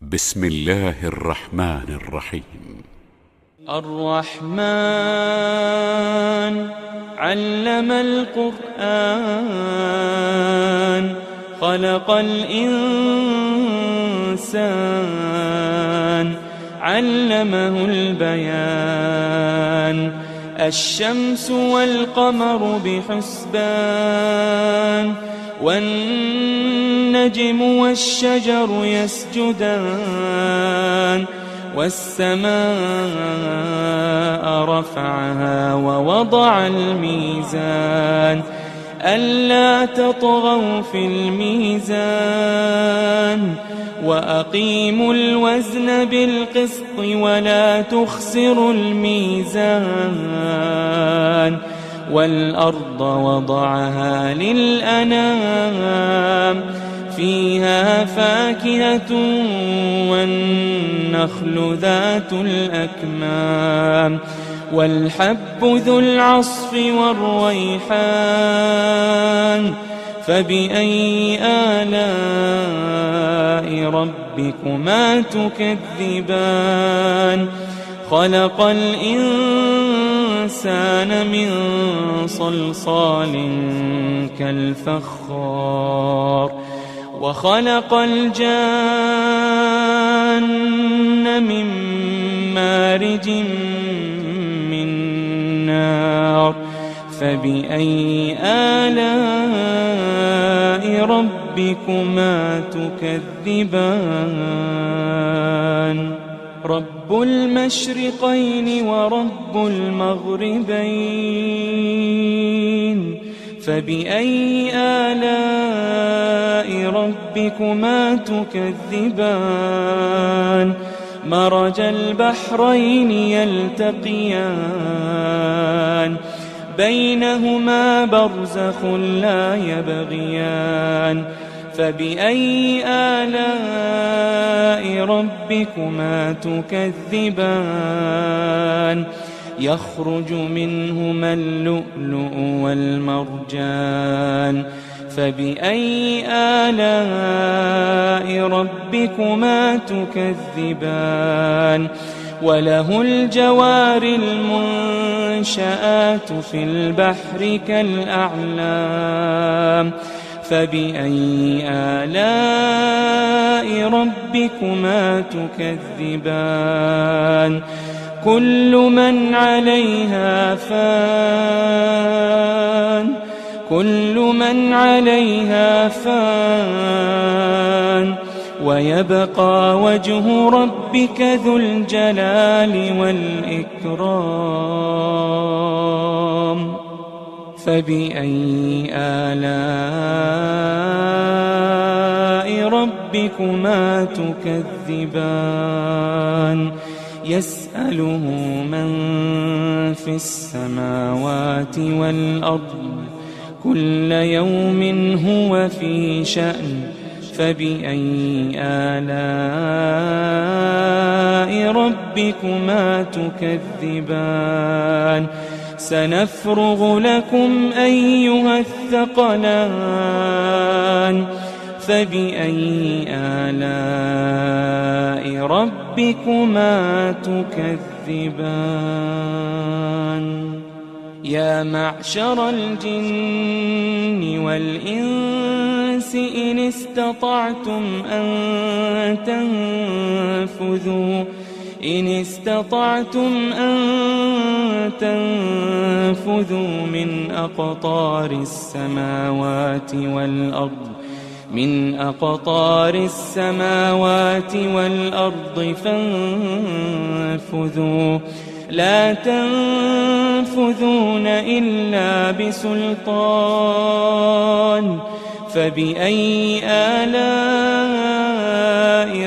بسم الله الرحمن الرحيم. الرحمن علم القرآن خلق الإنسان علمه البيان الشمس والقمر بحسبان والنجم والشجر يسجدان والسماء رفعها ووضع الميزان ألا تطغوا في الميزان وأقيموا الوزن بالقسط ولا تخسروا الميزان والأرض وضعها للأنام فيها فاكهة والنخل ذات الأكمام والحب ذو العصف والريحان فبأي آلاء ربكما تكذبان خلق الإنسان من صلصال كالفخار وخلق الجان من مارج من نار فبأي آلاء ربكما تكذبان رب المشرقين ورب المغربين فبأي آلاء ربكما تكذبان مرج البحرين يلتقيان بينهما برزخ لا يبغيان فبأي آلاء ربكما تكذبان يخرج منهما اللؤلؤ والمرجان فبأي آلاء ربكما تكذبان وله الجوار المنشآت في البحر كالأعلام فبأي آلاء ربكما تكذبان كل من عليها فان ويبقى وجه ربك ذو الجلال والإكرام فبأي آلاء ربكما تكذبان يسأله من في السماوات والأرض كل يوم هو في شأن فبأي آلاء ربكما تكذبان سنفرغ لكم أيها الثقلان فبأي آلاء ربكما تكذبان يا معشر الجن والإنس إن استطعتم أن تنفذوا من أقطار السماوات والأرض فانفذوا لا تنفذون إلا بسلطان فبأي آلاء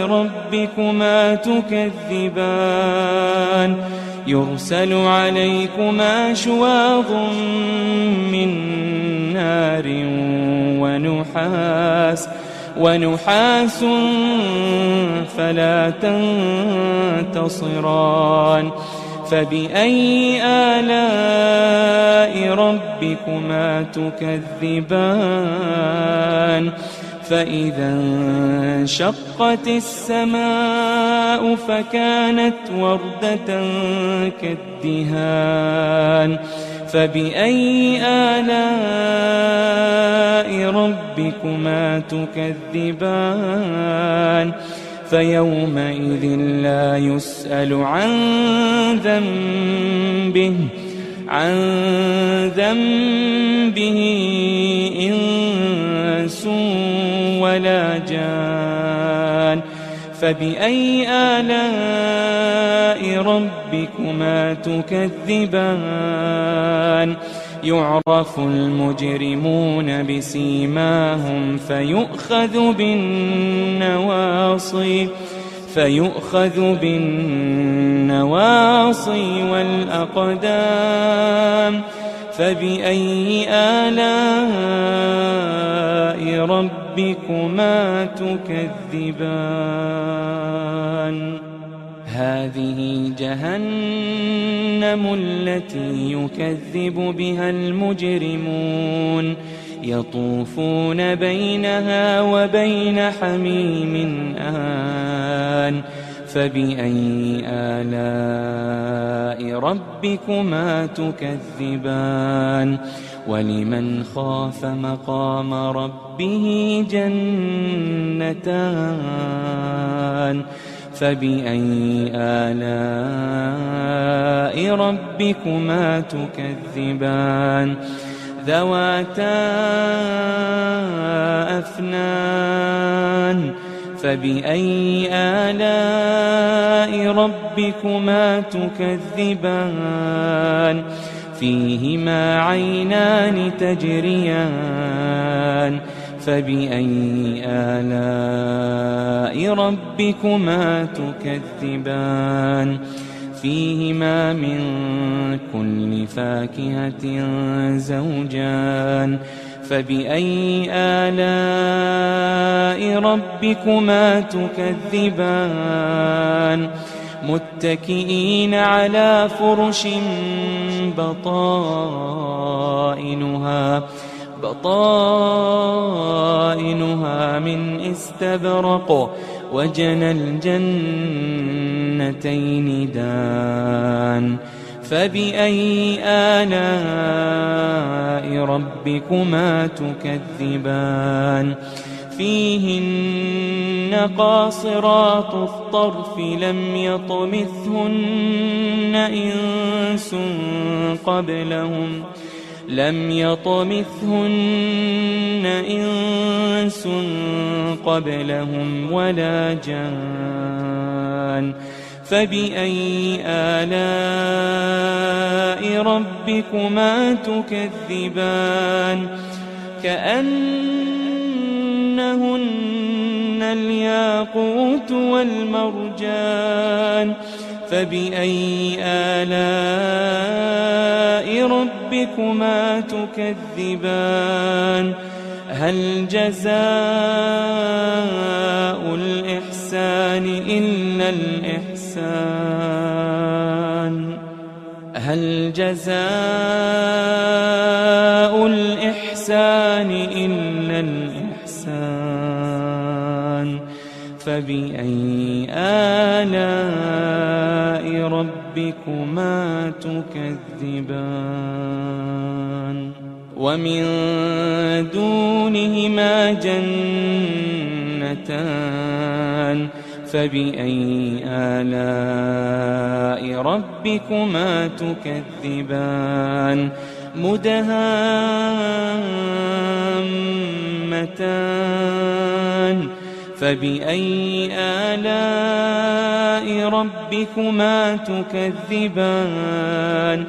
ربكما تكذبان يرسل عليكما شواظ من نار ونحاس فلا تنتصران فبأي آلاء ربكما تكذبان فإذا انشقت السماء فكانت وردة كالدهان فبأي آلاء ربكما تكذبان فيومئذ لا يسأل عن ذنبه إنس ولا جان فبأي آلاء ربكما تكذبان يعرف المجرمون بسيماهم فيؤخذ بالنواصي والأقدام فبأي آلاء ربكما تكذبان هذه جهنم التي يكذب بها المجرمون يطوفون بينها وبين حميم آن فبأي آلاء ربكما تكذبان ولمن خاف مقام ربه جنتان فبأي آلاء ربكما تكذبان ذواتا أفنان فبأي آلاء ربكما تكذبان فيهما عينان تجريان فبأي آلاء ربكما تكذبان فيهما من كل فاكهة زوجان فبأي آلاء ربكما تكذبان متكئين على فرش بطائنها من استبرق وجنى الجنتين دان فبأي آلاء ربكما تكذبان فيهن قاصرات الطرف لم يطمثهن إنس قبلهم ولا جان فبأي آلاء ربكما تكذبان كأنهن الياقوت والمرجان فبأي آلاء ربكما تكذبان هل جزاء الإحسان إلا الإحسان هل جزاء الإحسان إلا الإحسان فبأي آلاء ربكما تكذبان ومن دونهما جنتان فبأي آلاء ربكما تكذبان مدهامتان فبأي آلاء ربكما تكذبان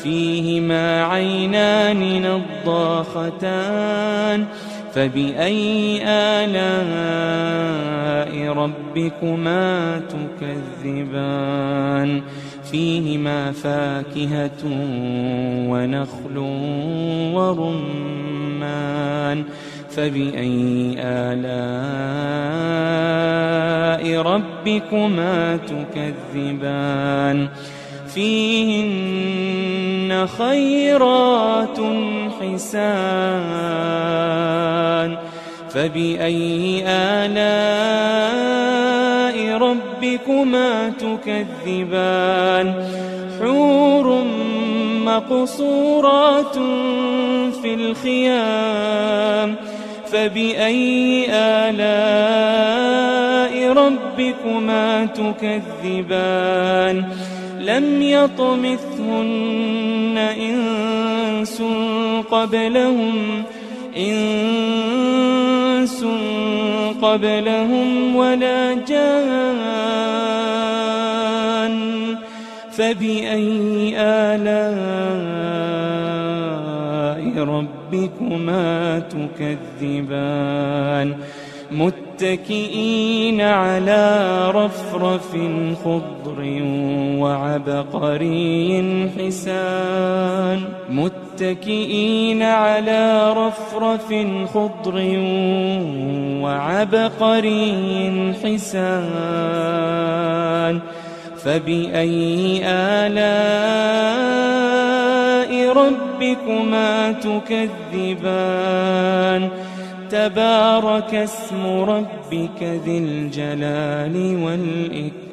فيهما عينان نضاختان فبأي آلاء ربكما تكذبان فيهما فاكهة ونخل ورمان فبأي آلاء ربكما تكذبان فيهن خيرات حسان فبأي آلاء ربكما تكذبان حور مقصورات في الخيام فبأي آلاء ربكما تكذبان لم يطمثهن إنس قبلهم ولا جان فبأي آلاء ربكما تكذبان متكئين على رفرف خضر وعبقري حسان متكئين على رفرف خضر وعبقري حسان فبأي آلاء ربكما تكذبان تبارك اسم ربك ذي الجلال والإكرام